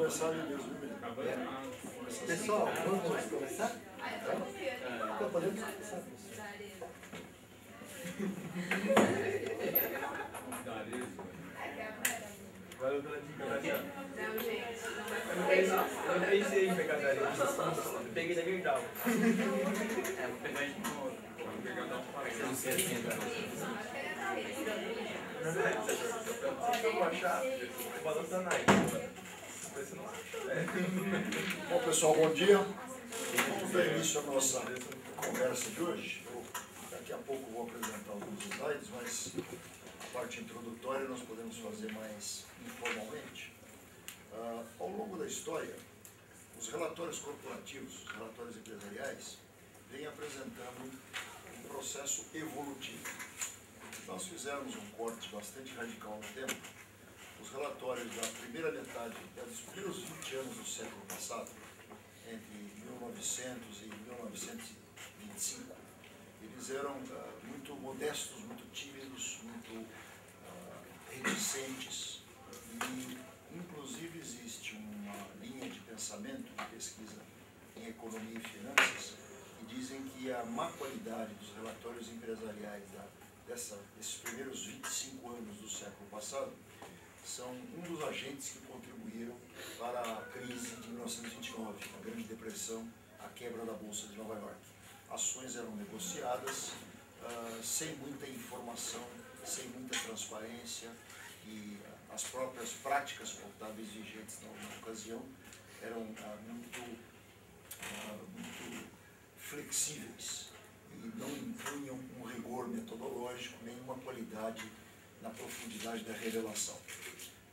começar ali mesmo. Pessoal, vamos começar? Então, podemos começar. Valeu pela dica, Tatiana. Não, gente, não vai Eu não pensei em pegar daria. Eu peguei da Gerdau. Vou pegar de novo. Vou pegar da Você não sei assim, eu vou achar. O balão tá na Você não acha. Bom, pessoal, bom dia. Vamos dar início à nossa conversa de hoje. Daqui a pouco vou apresentar alguns slides, mas a parte introdutória nós podemos fazer mais informalmente. Ao longo da história, os relatórios corporativos, os relatórios empresariais, vêm apresentando um processo evolutivo. Se nós fizermos um corte bastante radical no tempo, os relatórios da primeira metade, dos primeiros 20 anos do século passado, entre 1900 e 1925, eles eram muito modestos, muito tímidos, muito reticentes e, inclusive, existe uma linha de pensamento, de pesquisa em economia e finanças, que dizem que a má qualidade dos relatórios empresariais desses primeiros 25 anos do século passado são um dos agentes que contribuíram para a crise de 1929, a Grande Depressão, a quebra da Bolsa de Nova York. Ações eram negociadas sem muita informação, sem muita transparência, e as próprias práticas contábeis vigentes na ocasião eram muito flexíveis e não impunham um rigor metodológico, nem uma qualidade na profundidade da revelação.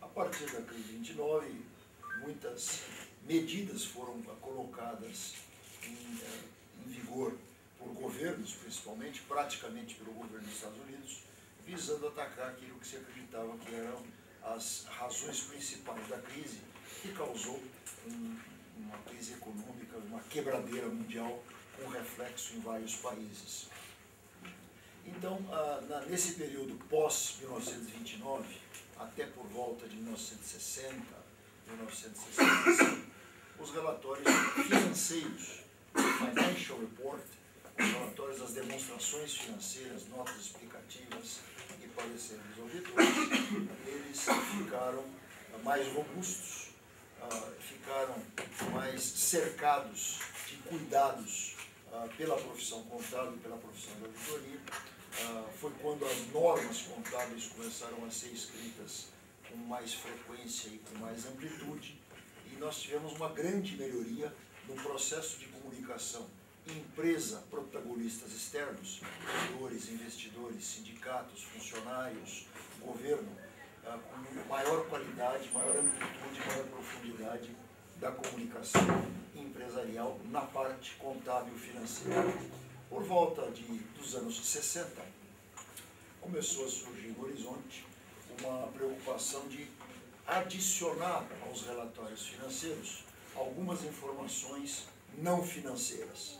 A partir da crise de 29, muitas medidas foram colocadas em vigor por governos, principalmente, praticamente pelo governo dos Estados Unidos, visando atacar aquilo que se acreditava que eram as razões principais da crise, que causou uma crise econômica, uma quebradeira mundial com reflexo em vários países. Então, nesse período pós-1929, até por volta de 1960, 1965, os relatórios financeiros, Financial Report, os relatórios das demonstrações financeiras, notas explicativas e pareceres dos auditores, eles ficaram mais robustos, ficaram mais cercados de cuidados pela profissão contábil e pela profissão da auditoria. Foi quando as normas contábeis começaram a ser escritas com mais frequência e com mais amplitude, e nós tivemos uma grande melhoria no processo de comunicação empresa, protagonistas externos, credores, investidores, sindicatos, funcionários, governo, com maior qualidade, maior amplitude, maior profundidade da comunicação empresarial na parte contábil financeira. Por volta dos anos 60, começou a surgir no horizonte uma preocupação de adicionar aos relatórios financeiros algumas informações não financeiras.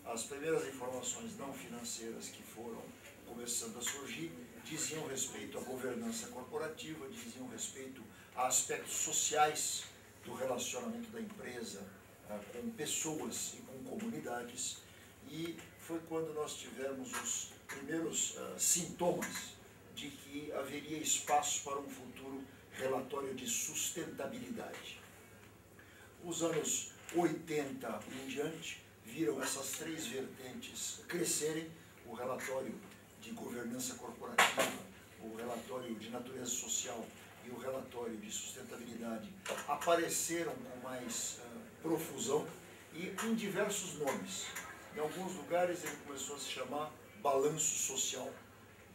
As primeiras informações não financeiras que foram começando a surgir diziam respeito à governança corporativa, diziam respeito a aspectos sociais do relacionamento da empresa com pessoas e com comunidades, e foi quando nós tivemos os primeiros sintomas de que haveria espaço para um futuro relatório de sustentabilidade. Os anos 80 em diante viram essas três vertentes crescerem: o relatório de governança corporativa, o relatório de natureza social e o relatório de sustentabilidade apareceram com mais profusão e com diversos nomes. Em alguns lugares ele começou a se chamar balanço social.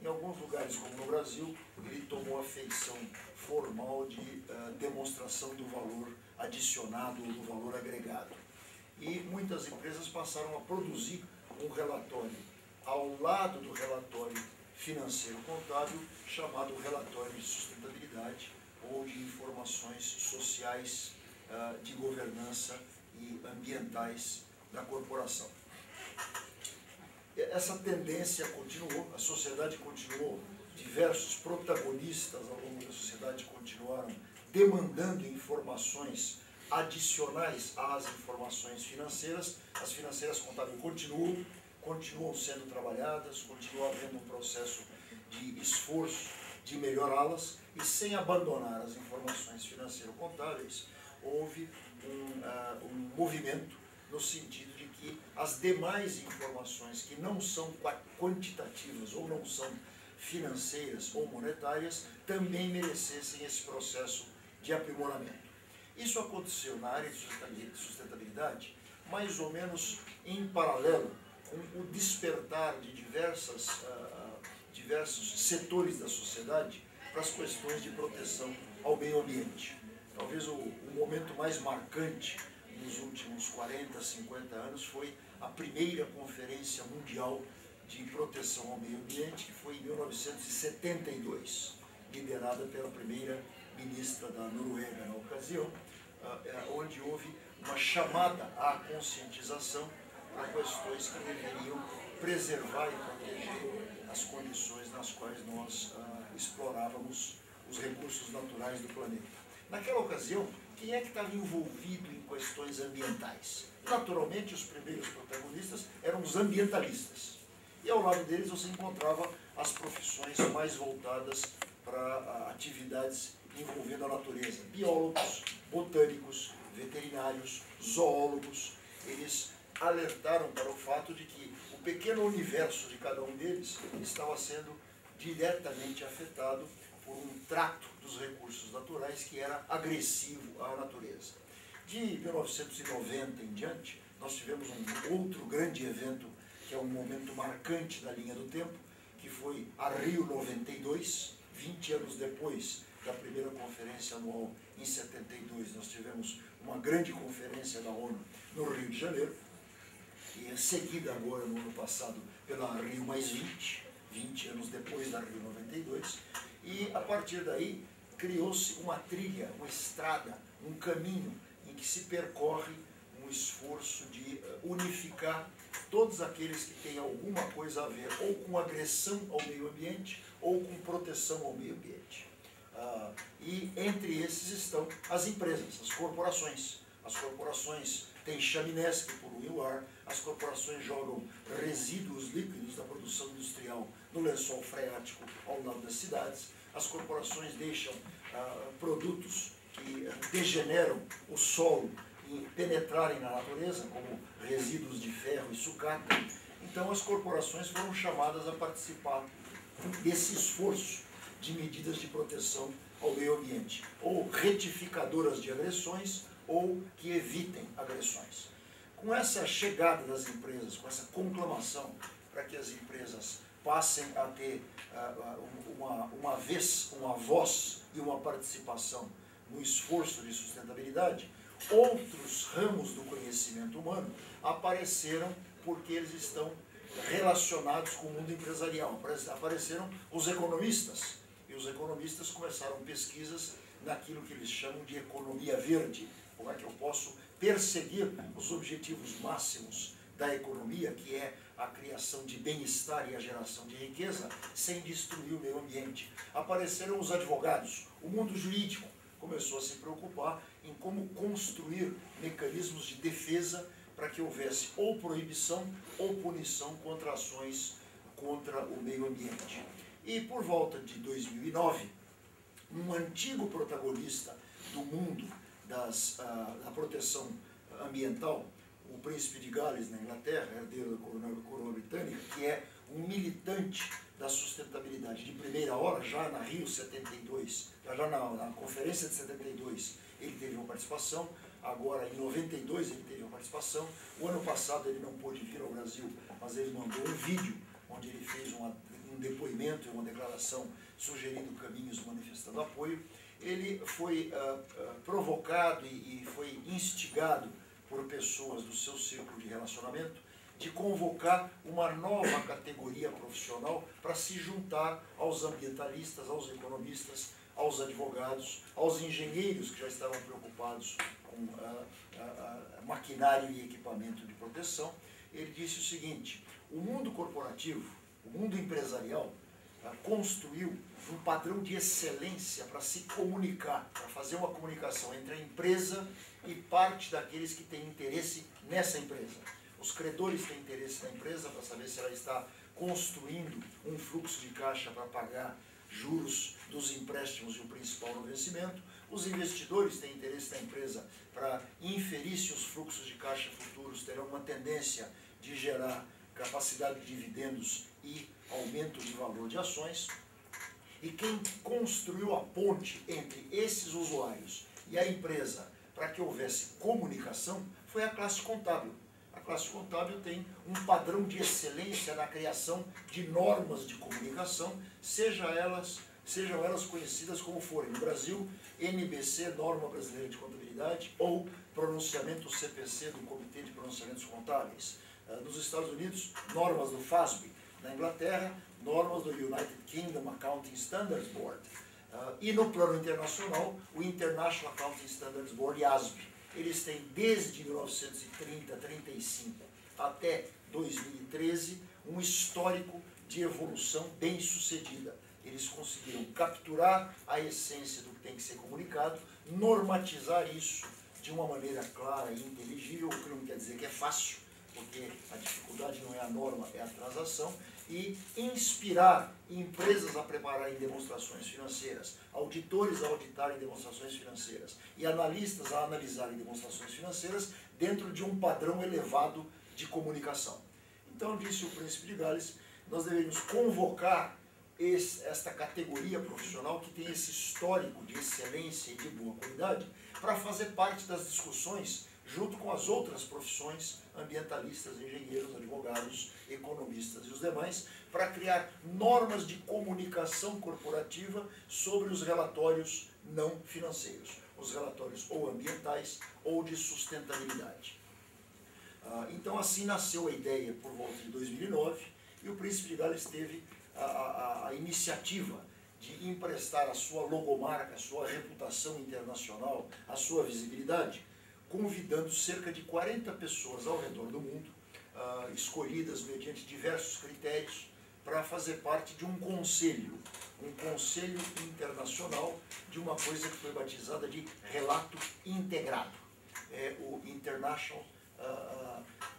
Em alguns lugares, como no Brasil, ele tomou a feição formal de demonstração do valor adicionado ou do valor agregado. E muitas empresas passaram a produzir um relatório ao lado do relatório financeiro contábil, chamado relatório de sustentabilidade ou de informações sociais, de governança e ambientais da corporação. Essa tendência continuou, a sociedade continuou, diversos protagonistas ao longo da sociedade continuaram demandando informações adicionais às informações financeiras. As financeiras contábeis continuam sendo trabalhadas, continua havendo um processo de esforço de melhorá-las, e sem abandonar as informações financeiro-contábeis, houve um movimento no sentido de que as demais informações que não são quantitativas ou não são financeiras ou monetárias também merecessem esse processo de aprimoramento. Isso aconteceu na área de sustentabilidade mais ou menos em paralelo com o despertar de diversos setores da sociedade para as questões de proteção ao meio ambiente. Talvez o momento mais marcante nos últimos 40, 50 anos foi a primeira Conferência Mundial de Proteção ao Meio Ambiente, que foi em 1972, liderada pela primeira ministra da Noruega na ocasião, onde houve uma chamada à conscientização para questões que deveriam preservar e proteger as condições nas quais nós explorávamos os recursos naturais do planeta. Naquela ocasião, quem é que estava envolvido em questões ambientais? Naturalmente, os primeiros protagonistas eram os ambientalistas. E ao lado deles você encontrava as profissões mais voltadas para atividades envolvendo a natureza. Biólogos, botânicos, veterinários, zoólogos. Eles alertaram para o fato de que o pequeno universo de cada um deles estava sendo diretamente afetado por um trato dos recursos naturais que era agressivo à natureza. De 1990 em diante, nós tivemos um outro grande evento, que é um momento marcante da linha do tempo, que foi a Rio 92, 20 anos depois da primeira conferência anual em 72, nós tivemos uma grande conferência da ONU no Rio de Janeiro, e é seguida agora no ano passado pela Rio mais 20 anos depois da Rio 92, e a partir daí criou-se uma trilha, uma estrada, um caminho em que se percorre um esforço de unificar todos aqueles que têm alguma coisa a ver ou com agressão ao meio ambiente ou com proteção ao meio ambiente. E entre esses estão as empresas, as corporações. As corporações têm chaminés que poluem o ar, as corporações jogam resíduos líquidos da produção industrial no lençol freático ao lado das cidades, as corporações deixam produtos que degeneram o solo e penetrarem na natureza, como resíduos de ferro e sucata. Então as corporações foram chamadas a participar desse esforço de medidas de proteção ao meio ambiente, ou retificadoras de agressões, ou que evitem agressões. Com essa chegada das empresas, com essa conclamação para que as empresas passem a ter uma voz e uma participação no esforço de sustentabilidade, outros ramos do conhecimento humano apareceram porque eles estão relacionados com o mundo empresarial. Apareceram os economistas, e os economistas começaram pesquisas naquilo que eles chamam de economia verde. Como é que eu posso perseguir os objetivos máximos da economia, que é a criação de bem-estar e a geração de riqueza, sem destruir o meio ambiente. Apareceram os advogados, o mundo jurídico começou a se preocupar em como construir mecanismos de defesa para que houvesse ou proibição ou punição contra ações contra o meio ambiente. E por volta de 2009, um antigo protagonista do mundo da proteção ambiental, o príncipe de Gales, na Inglaterra, herdeiro da coroa britânica, que é um militante da sustentabilidade de primeira hora, já na Rio 72, já na conferência de 72, ele teve uma participação, agora em 92 ele teve uma participação, o ano passado ele não pôde vir ao Brasil, mas ele mandou um vídeo onde ele fez um depoimento e uma declaração sugerindo caminhos, manifestando apoio. Ele foi provocado e foi instigado por pessoas do seu círculo de relacionamento de convocar uma nova categoria profissional para se juntar aos ambientalistas, aos economistas, aos advogados, aos engenheiros que já estavam preocupados com maquinário e equipamento de proteção. Ele disse o seguinte: o mundo corporativo, o mundo empresarial, construiu um padrão de excelência para se comunicar, para fazer uma comunicação entre a empresa e parte daqueles que têm interesse nessa empresa. Os credores têm interesse na empresa para saber se ela está construindo um fluxo de caixa para pagar juros dos empréstimos e o principal no vencimento. Os investidores têm interesse na empresa para inferir se os fluxos de caixa futuros terão uma tendência de gerar capacidade de dividendos e aumento de valor de ações. E quem construiu a ponte entre esses usuários e a empresa para que houvesse comunicação foi a classe contábil. A classe contábil tem um padrão de excelência na criação de normas de comunicação, sejam elas conhecidas como forem. No Brasil, NBC, Norma Brasileira de Contabilidade, ou pronunciamento CPC, do Comitê de Pronunciamentos Contábeis. Nos Estados Unidos, normas do FASB. Na Inglaterra, normas do United Kingdom Accounting Standards Board. E no plano internacional, o International Accounting Standards Board, IASB. Eles têm desde 1930-35 até 2013 um histórico de evolução bem sucedida. Eles conseguiram capturar a essência do que tem que ser comunicado, normatizar isso de uma maneira clara e inteligível, o que não quer dizer que é fácil, porque a dificuldade não é a norma, é a transação, e inspirar empresas a prepararem demonstrações financeiras, auditores a auditarem demonstrações financeiras e analistas a analisarem demonstrações financeiras dentro de um padrão elevado de comunicação. Então, disse o Príncipe de Gales, nós devemos convocar esta categoria profissional que tem esse histórico de excelência e de boa qualidade para fazer parte das discussões junto com as outras profissões, ambientalistas, engenheiros, advogados, economistas e os demais, para criar normas de comunicação corporativa sobre os relatórios não financeiros, os relatórios ou ambientais ou de sustentabilidade. Então assim nasceu a ideia por volta de 2009 e o Príncipe de Gales teve a iniciativa de emprestar a sua logomarca, a sua reputação internacional, a sua visibilidade, convidando cerca de 40 pessoas ao redor do mundo, escolhidas mediante diversos critérios, para fazer parte de um conselho internacional de uma coisa que foi batizada de relato integrado. É o International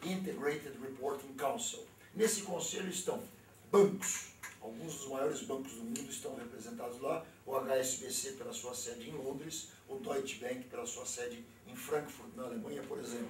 Integrated Reporting Council. Nesse conselho estão bancos, alguns dos maiores bancos do mundo estão representados lá, o HSBC pela sua sede em Londres, o Deutsche Bank pela sua sede em Frankfurt, na Alemanha, por exemplo.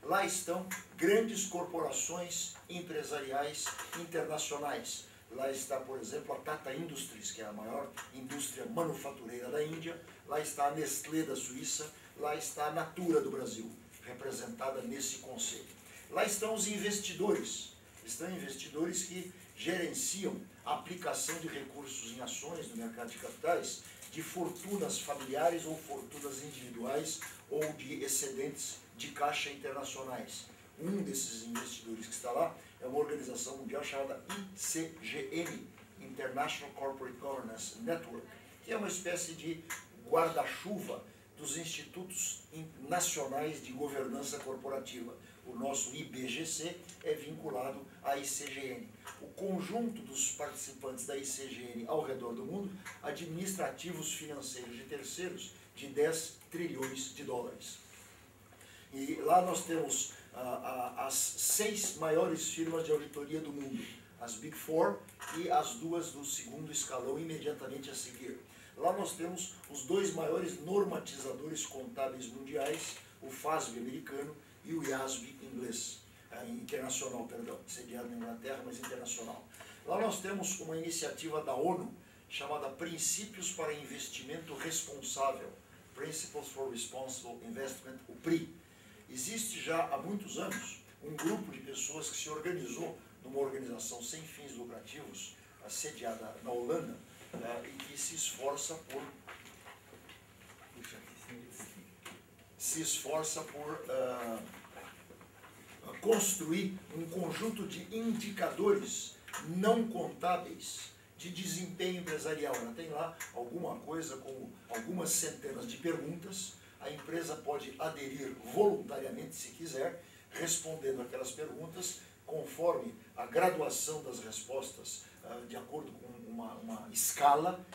Lá estão grandes corporações empresariais internacionais. Lá está, por exemplo, a Tata Industries, que é a maior indústria manufatureira da Índia. Lá está a Nestlé da Suíça. Lá está a Natura do Brasil, representada nesse conselho. Lá estão os investidores. Estão investidores que gerenciam a aplicação de recursos em ações no mercado de capitais de fortunas familiares ou fortunas individuais ou de excedentes de caixa internacionais. Um desses investidores que está lá é uma organização mundial chamada ICGN, International Corporate Governance Network, que é uma espécie de guarda-chuva dos institutos nacionais de governança corporativa. O nosso IBGC é vinculado à ICGN. O conjunto dos participantes da ICGN ao redor do mundo administra ativos financeiros de terceiros de 10 trilhões de dólares. E lá nós temos as 6 maiores firmas de auditoria do mundo, as Big Four e as 2 do segundo escalão imediatamente a seguir. Lá nós temos os 2 maiores normatizadores contábeis mundiais, o FASB americano e o IASB inglês, internacional, perdão, sediado na Inglaterra, mas internacional. Lá nós temos uma iniciativa da ONU chamada Princípios para Investimento Responsável, Principles for Responsible Investment, o PRI. Existe já há muitos anos um grupo de pessoas que se organizou numa organização sem fins lucrativos, sediada na Holanda, e que se esforça por construir um conjunto de indicadores não contábeis de desempenho empresarial. Ela tem lá alguma coisa como algumas centenas de perguntas. A empresa pode aderir voluntariamente, se quiser, respondendo aquelas perguntas conforme a graduação das respostas de acordo com uma escala,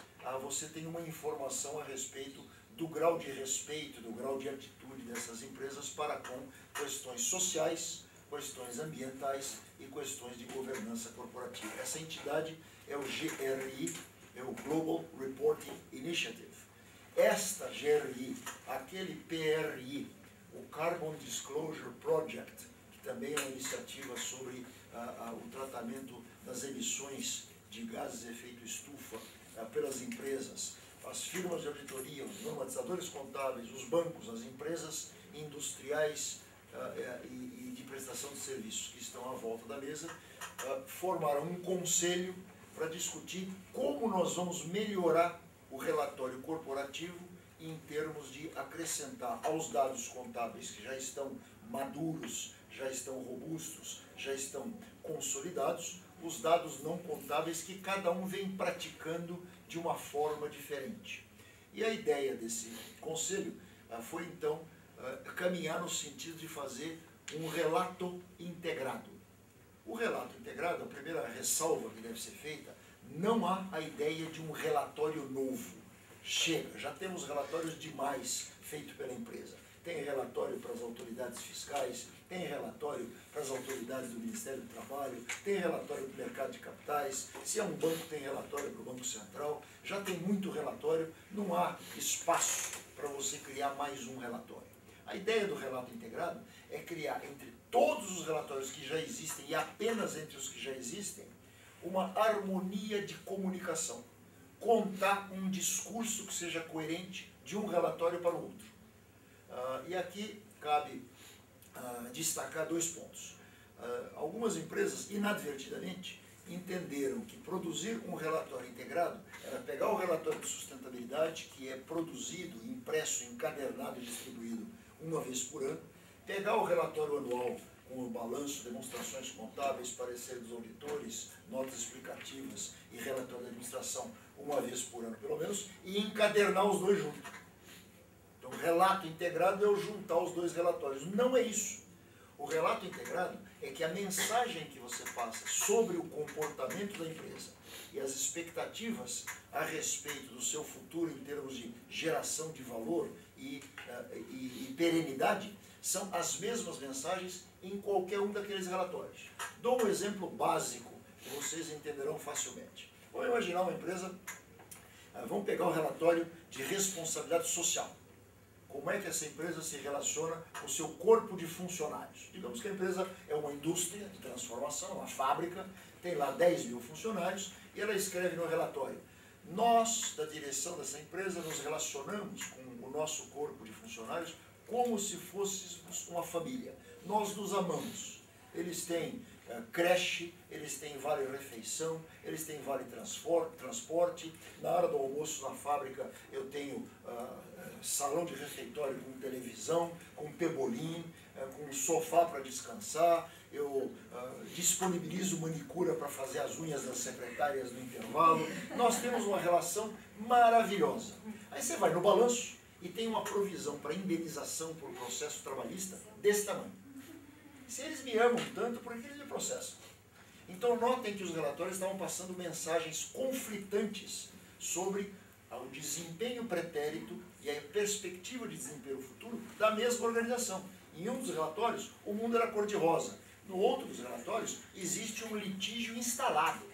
você tem uma informação a respeito do grau de respeito, do grau de atitude dessas empresas para com questões sociais, questões ambientais e questões de governança corporativa. Essa entidade é o GRI, é o Global Reporting Initiative. Esta GRI, aquele PRI, o Carbon Disclosure Project, que também é uma iniciativa sobre o tratamento das emissões de gases de efeito estufa pelas empresas, as firmas de auditoria, os normatizadores contábeis, os bancos, as empresas industriais e de prestação de serviços que estão à volta da mesa, formaram um conselho para discutir como nós vamos melhorar o relatório corporativo em termos de acrescentar aos dados contábeis que já estão maduros, já estão robustos, já estão consolidados, os dados não contábeis que cada um vem praticando de uma forma diferente. E a ideia desse conselho foi então caminhar no sentido de fazer um relato integrado. O relato integrado, a primeira ressalva que deve ser feita, não há a ideia de um relatório novo. Chega, já temos relatórios demais feitos pela empresa. Tem relatório para as autoridades fiscais, tem relatório para as autoridades do Ministério do Trabalho, tem relatório do mercado de capitais, se é um banco tem relatório para o Banco Central, já tem muito relatório, não há espaço para você criar mais um relatório. A ideia do relato integrado é criar entre todos os relatórios que já existem e apenas entre os que já existem, uma harmonia de comunicação. Contar um discurso que seja coerente de um relatório para o outro. E aqui cabe destacar 2 pontos. Algumas empresas, inadvertidamente, entenderam que produzir um relatório integrado era pegar o relatório de sustentabilidade, que é produzido, impresso, encadernado e distribuído uma vez por ano, pegar o relatório anual com o balanço, demonstrações contábeis, parecer dos auditores, notas explicativas e relatório da administração uma vez por ano pelo menos, e encadernar os dois juntos. Então, relato integrado é eu juntar os 2 relatórios. Não é isso. O relato integrado é que a mensagem que você passa sobre o comportamento da empresa e as expectativas a respeito do seu futuro em termos de geração de valor e perenidade são as mesmas mensagens em qualquer um daqueles relatórios. Dou um exemplo básico que vocês entenderão facilmente. Vamos imaginar uma empresa, vamos pegar o relatório de responsabilidade social. Como é que essa empresa se relaciona com o seu corpo de funcionários? Digamos que a empresa é uma indústria de transformação, uma fábrica, tem lá 10 mil funcionários e ela escreve no relatório: nós, da direção dessa empresa, nos relacionamos com o nosso corpo de funcionários como se fôssemos uma família. Nós nos amamos. Eles têm creche, eles têm vale-refeição, eles têm vale-transporte. Na hora do almoço na fábrica eu tenho salão de refeitório com televisão, com pebolim, com sofá para descansar. Eu disponibilizo manicura para fazer as unhas das secretárias no intervalo. Nós temos uma relação maravilhosa. Aí você vai no balanço e tem uma provisão para indenização por processo trabalhista desse tamanho. Se eles me amam tanto, por que eles me processam? Então notem que os relatórios estavam passando mensagens conflitantes sobre o desempenho pretérito e a perspectiva de desempenho futuro da mesma organização. Em um dos relatórios, o mundo era cor-de-rosa. No outro dos relatórios, existe um litígio instalado.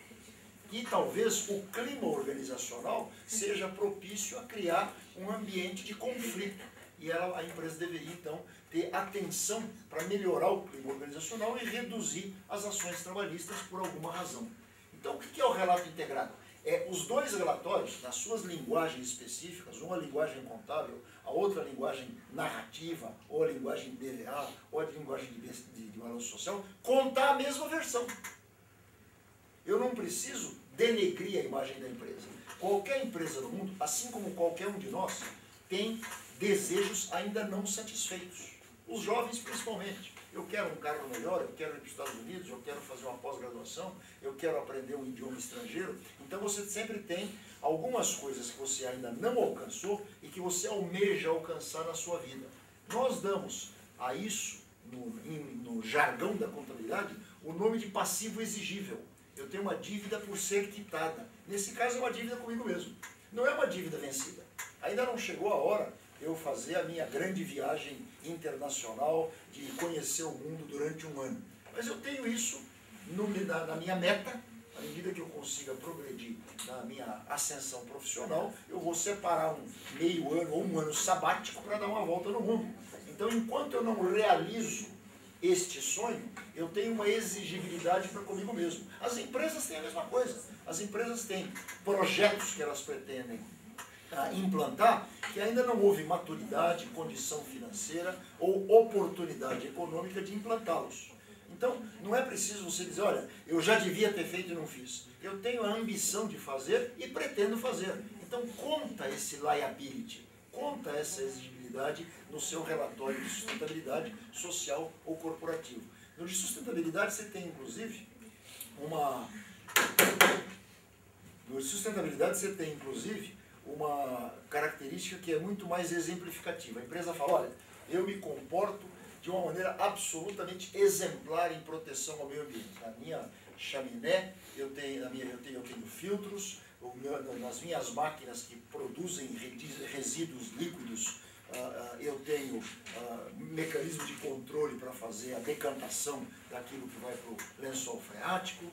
E talvez o clima organizacional seja propício a criar um ambiente de conflito. E a empresa deveria, então, ter atenção para melhorar o clima organizacional e reduzir as ações trabalhistas por alguma razão. Então, o que é o relato integrado? É os 2 relatórios, nas suas linguagens específicas, uma linguagem contábil, a outra linguagem narrativa, ou a linguagem DVA, ou a linguagem de balanço social, contar a mesma versão. Eu não preciso denegrir a imagem da empresa. Qualquer empresa no mundo, assim como qualquer um de nós, tem desejos ainda não satisfeitos. Os jovens principalmente. Eu quero um carro melhor, eu quero ir para os Estados Unidos, eu quero fazer uma pós-graduação, eu quero aprender um idioma estrangeiro. Então você sempre tem algumas coisas que você ainda não alcançou e que você almeja alcançar na sua vida. Nós damos a isso, no jargão da contabilidade, o nome de passivo exigível. eu tenho uma dívida por ser quitada. Nesse caso é uma dívida comigo mesmo. Não é uma dívida vencida. Ainda não chegou a hora de eu fazer a minha grande viagem internacional, de conhecer o mundo durante um ano. Mas eu tenho isso na minha meta. À medida que eu consiga progredir na minha ascensão profissional, eu vou separar um meio ano ou um ano sabático para dar uma volta no mundo. Então, enquanto eu não realizo este sonho, eu tenho uma exigibilidade para comigo mesmo. As empresas têm a mesma coisa. As empresas têm projetos que elas pretendem implantar, que ainda não houve maturidade, condição financeira ou oportunidade econômica de implantá-los. Então, não é preciso você dizer, olha, eu já devia ter feito e não fiz. Eu tenho a ambição de fazer e pretendo fazer. Então, conta esse liability, conta essa exigibilidade no seu relatório de sustentabilidade social ou corporativo. No de sustentabilidade você tem, inclusive, uma característica que é muito mais exemplificativa. A empresa fala, olha, eu me comporto de uma maneira absolutamente exemplar em proteção ao meio ambiente. Na minha chaminé, eu tenho filtros, nas minhas máquinas que produzem resíduos líquidos, eu tenho mecanismo de controle para fazer a decantação daquilo que vai para o lençol freático.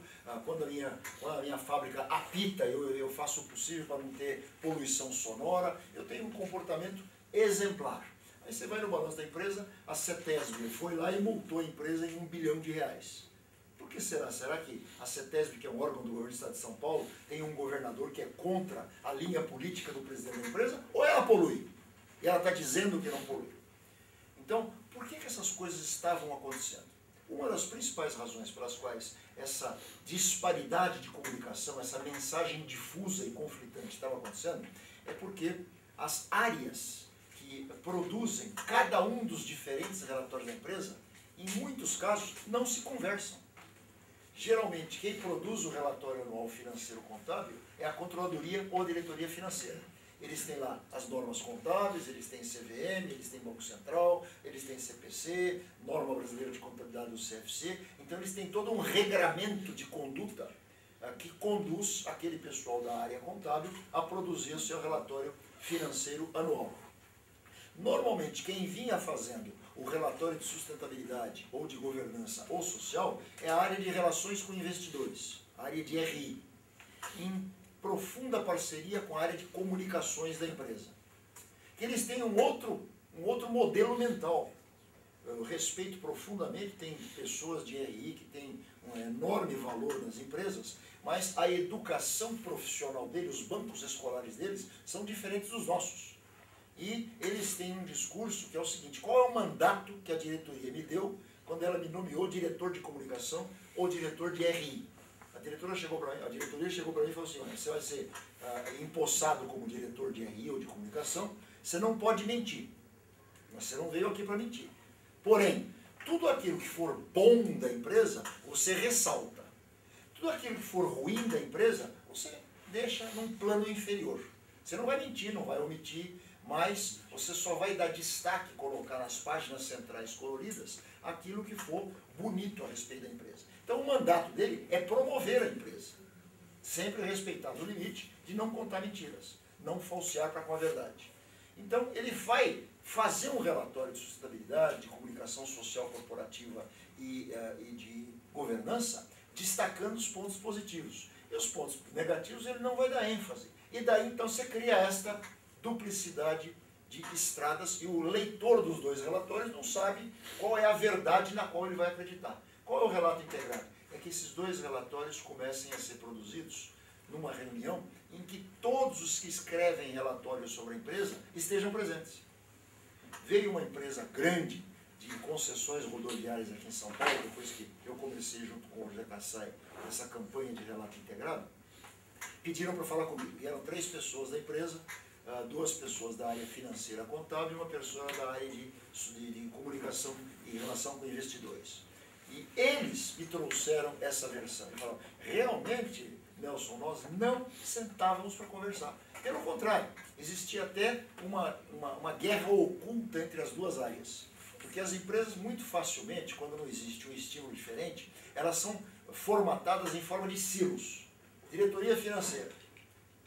Quando a minha fábrica apita, eu faço o possível para não ter poluição sonora. Eu tenho um comportamento exemplar. Aí você vai no balanço da empresa, a CETESB foi lá e multou a empresa em R$1 bilhão. Por que será? Será que a CETESB, que é um órgão do governo do Estado de São Paulo, tem um governador que é contra a linha política do presidente da empresa? Ou ela polui? E ela está dizendo que não polui. Então, por que essas coisas estavam acontecendo? Uma das principais razões pelas quais essa disparidade de comunicação, essa mensagem difusa e conflitante estava acontecendo, é porque as áreas que produzem cada um dos diferentes relatórios da empresa, em muitos casos, não se conversam. Geralmente, quem produz o relatório anual financeiro contábil é a controladoria ou a diretoria financeira. Eles têm lá as normas contábeis, eles têm CVM, eles têm Banco Central, eles têm CPC, Norma Brasileira de Contabilidade do CFC. Então, eles têm todo um regramento de conduta que conduz aquele pessoal da área contábil a produzir o seu relatório financeiro anual. Normalmente, quem vinha fazendo o relatório de sustentabilidade, ou de governança, ou social, é a área de relações com investidores, a área de RI, em profunda parceria com a área de comunicações da empresa. Que eles têm um outro modelo mental. Eu respeito profundamente, tem pessoas de RI que têm um enorme valor nas empresas, mas a educação profissional deles, os bancos escolares deles, são diferentes dos nossos. E eles têm um discurso que é o seguinte: qual é o mandato que a diretoria me deu quando ela me nomeou diretor de comunicação ou diretor de RI? A diretoria chegou para mim e falou assim: olha, você vai ser empossado como diretor de RI ou de comunicação, você não pode mentir. Você não veio aqui para mentir. Porém, tudo aquilo que for bom da empresa, você ressalta. Tudo aquilo que for ruim da empresa, você deixa num plano inferior. Você não vai mentir, não vai omitir, mas você só vai dar destaque, colocar nas páginas centrais coloridas, aquilo que for bonito a respeito da empresa. Então o mandato dele é promover a empresa, sempre respeitando o limite de não contar mentiras, não falsear para com a verdade. Então ele vai fazer um relatório de sustentabilidade, de comunicação social corporativa e de governança, destacando os pontos positivos. E os pontos negativos ele não vai dar ênfase. E daí então você cria esta duplicidade de estradas e o leitor dos dois relatórios não sabe qual é a verdade na qual ele vai acreditar. Qual é o relato integrado? É que esses dois relatórios comecem a ser produzidos numa reunião em que todos os que escrevem relatórios sobre a empresa estejam presentes. Veio uma empresa grande de concessões rodoviárias aqui em São Paulo, depois que eu comecei junto com o José Kassai essa campanha de relato integrado, pediram para falar comigo. Vieram 3 pessoas da empresa, 2 pessoas da área financeira contábil e uma pessoa da área de comunicação em relação com investidores. E eles me trouxeram essa versão. E falaram: realmente, Nelson, nós não sentávamos para conversar. Pelo contrário, existia até uma guerra oculta entre as duas áreas. Porque as empresas, muito facilmente, quando não existe um estímulo diferente, elas são formatadas em forma de silos. Diretoria financeira.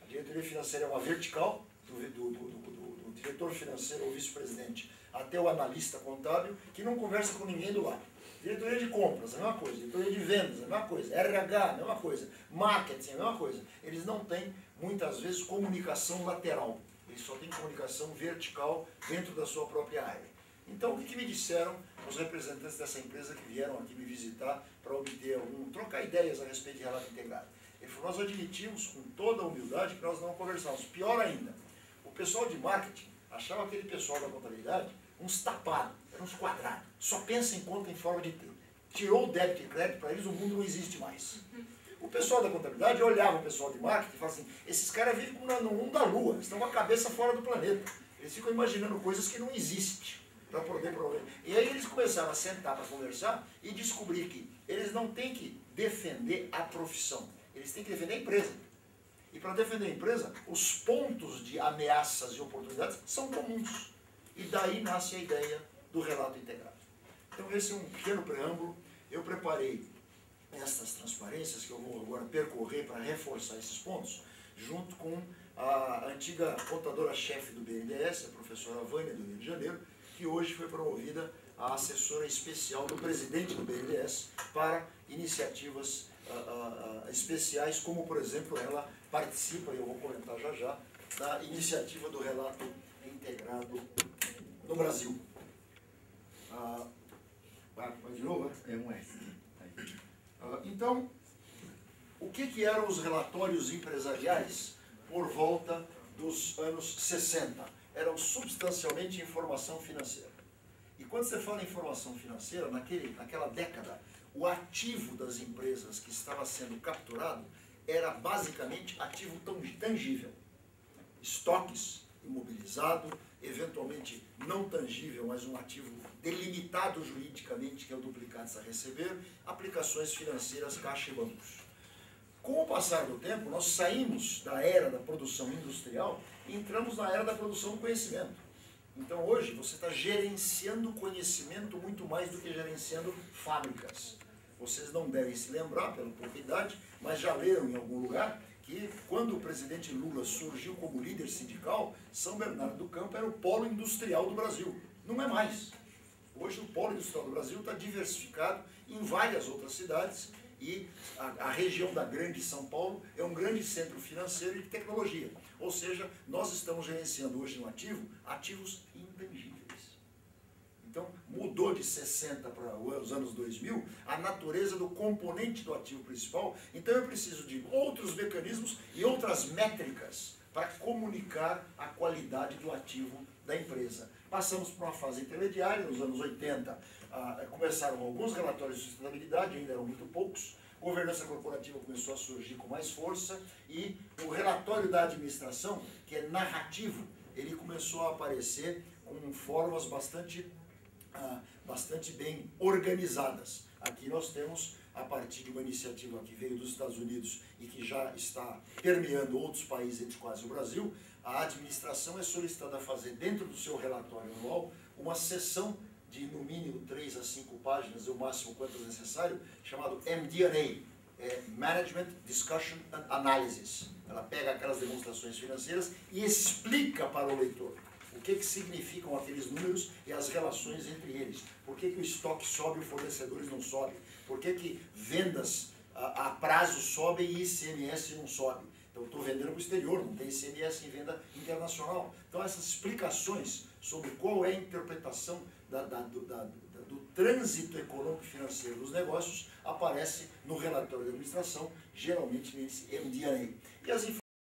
A diretoria financeira é uma vertical, do diretor financeiro ou vice-presidente até o analista contábil, que não conversa com ninguém do lado. Diretoria de compras, a mesma coisa. Diretoria de vendas, a mesma coisa. RH, a mesma coisa. Marketing, a mesma coisa. Eles não têm, muitas vezes, comunicação lateral. Eles só têm comunicação vertical dentro da sua própria área. Então, o que me disseram os representantes dessa empresa que vieram aqui me visitar para obter trocar ideias a respeito de relato integrado? Ele falou, nós admitimos com toda a humildade que nós não conversamos. Pior ainda, o pessoal de marketing achava aquele pessoal da contabilidade uns tapados, eram uns quadrados, só pensa em conta em forma de T. Tirou o débito e crédito, para eles o mundo não existe mais. O pessoal da contabilidade olhava o pessoal de marketing e falava assim, esses caras vivem no mundo da lua, eles estão com a cabeça fora do planeta. Eles ficam imaginando coisas que não existem para poder prover. E aí eles começaram a sentar para conversar e descobrir que eles não têm que defender a profissão, eles têm que defender a empresa. E para defender a empresa, os pontos de ameaças e oportunidades são comuns. E daí nasce a ideia do relato integrado. Então esse é um pequeno preâmbulo. Eu preparei estas transparências que eu vou agora percorrer para reforçar esses pontos, junto com a antiga contadora-chefe do BNDES, a professora Vânia, do Rio de Janeiro, que hoje foi promovida a assessora especial do presidente do BNDES para iniciativas especiais, como, por exemplo, ela participa, e eu vou comentar já já, da iniciativa do relato integrado no Brasil. Vai de novo? É um S. Então, o que eram os relatórios empresariais por volta dos anos 60? Eram substancialmente informação financeira. E quando você fala em informação financeira, naquela década, o ativo das empresas que estava sendo capturado era basicamente ativo tangível. Estoques, imobilizado, eventualmente não tangível, mas um ativo delimitado juridicamente, que é o duplicados a receber, aplicações financeiras, caixa e bancos. Com o passar do tempo, nós saímos da era da produção industrial e entramos na era da produção do conhecimento. Então hoje você está gerenciando conhecimento muito mais do que gerenciando fábricas. Vocês não devem se lembrar, pela pouca idade, mas já leram em algum lugar que quando o presidente Lula surgiu como líder sindical, São Bernardo do Campo era o polo industrial do Brasil. Não é mais. Hoje o polo industrial do Brasil está diversificado em várias outras cidades e a região da Grande São Paulo é um grande centro financeiro e de tecnologia. Ou seja, nós estamos gerenciando hoje no ativo, ativos intangíveis. Então, mudou de 60 para os anos 2000 a natureza do componente do ativo principal. Então, eu preciso de outros mecanismos e outras métricas para comunicar a qualidade do ativo da empresa. Passamos por uma fase intermediária, nos anos 80, começaram alguns relatórios de sustentabilidade, ainda eram muito poucos. Governança corporativa começou a surgir com mais força e o relatório da administração, que é narrativo, ele começou a aparecer com formas bastante bem organizadas. Aqui nós temos, a partir de uma iniciativa que veio dos Estados Unidos e que já está permeando outros países, entre os quais o Brasil, a administração é solicitada a fazer dentro do seu relatório anual uma seção de no mínimo 3 a 5 páginas, o máximo quanto necessário, chamado MD&A, Management Discussion and Analysis. Ela pega aquelas demonstrações financeiras e explica para o leitor o que significam aqueles números e as relações entre eles. Por que o estoque sobe e os fornecedores não sobem? Por que vendas a prazo sobem e ICMS não sobe? Então eu estou vendendo para o exterior, não tem ICMS em venda internacional. Então essas explicações sobre qual é a interpretação do trânsito econômico e financeiro dos negócios aparece no relatório da administração, geralmente nesse MD&A. E as